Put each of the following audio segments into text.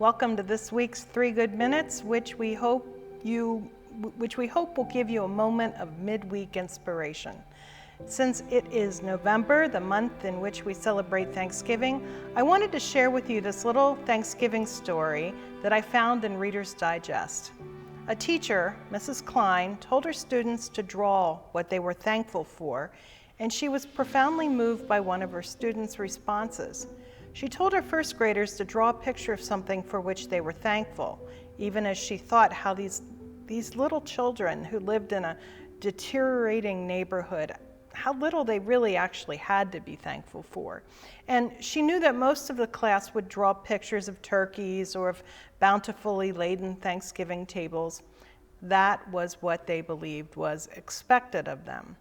Welcome to this week's 3 Good Minutes, which we hope will give you a moment of midweek inspiration. Since it is November, the month in which we celebrate Thanksgiving, I wanted to share with you this little Thanksgiving story that I found in Reader's Digest. A teacher, Mrs. Klein, told her students to draw what they were thankful for, and she was profoundly moved by one of her students' responses. She told her first graders to draw a picture of something for which they were thankful, even as she thought how these little children who lived in a deteriorating neighborhood, how little they really actually had to be thankful for. And she knew that most of the class would draw pictures of turkeys or of bountifully laden Thanksgiving tables. That was what they believed was expected of them.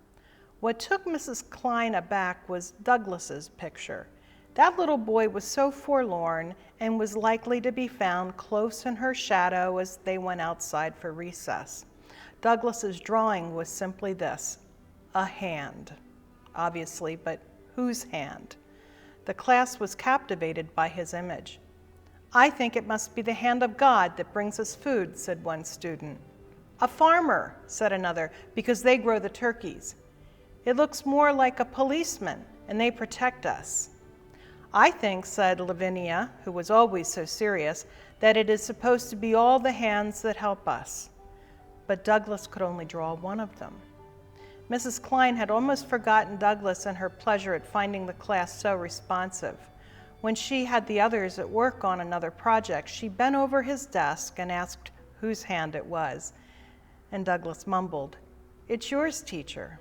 What took Mrs. Klein aback was Douglas's picture. That little boy was so forlorn and was likely to be found close in her shadow as they went outside for recess. Douglas's drawing was simply this: a hand, obviously, but whose hand? The class was captivated by his image. "I think it must be the hand of God that brings us food," said one student. "A farmer," said another, "because they grow the turkeys." "It looks more like a policeman, and they protect us." "I think," said Lavinia, who was always so serious, "that it is supposed to be all the hands that help us." But Douglas could only draw one of them. Mrs. Klein had almost forgotten Douglas in her pleasure at finding the class so responsive. When she had the others at work on another project, she bent over his desk and asked whose hand it was. And Douglas mumbled, "It's yours, teacher."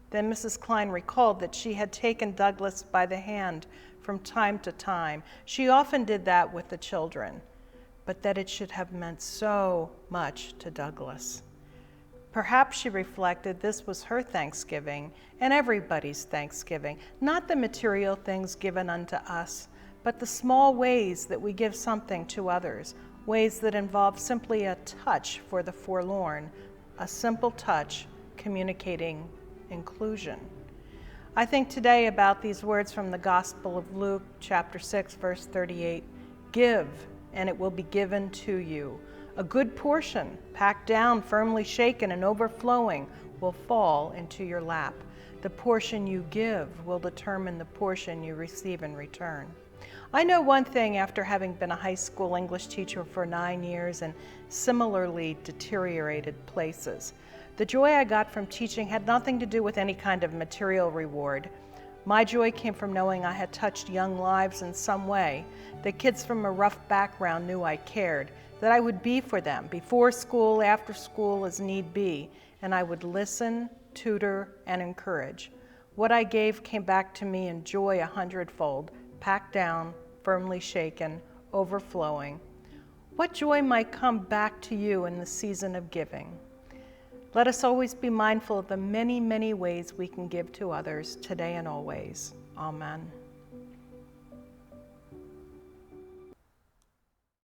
Then Mrs. Klein recalled that she had taken Douglas by the hand from time to time. She often did that with the children, but that it should have meant so much to Douglas. Perhaps, she reflected, this was her Thanksgiving and everybody's Thanksgiving, not the material things given unto us, but the small ways that we give something to others, ways that involve simply a touch for the forlorn, a simple touch communicating inclusion. I think today about these words from the Gospel of Luke, chapter 6, verse 38. "Give, and it will be given to you. A good portion, packed down, firmly shaken, and overflowing, will fall into your lap. The portion you give will determine the portion you receive in return." I know one thing after having been a high school English teacher for 9 years in similarly deteriorated places. The joy I got from teaching had nothing to do with any kind of material reward. My joy came from knowing I had touched young lives in some way, that kids from a rough background knew I cared, that I would be for them, before school, after school, as need be, and I would listen, tutor, and encourage. What I gave came back to me in joy 100-fold, packed down, firmly shaken, overflowing. What joy might come back to you in the season of giving? Let us always be mindful of the many, many ways we can give to others, today and always. Amen.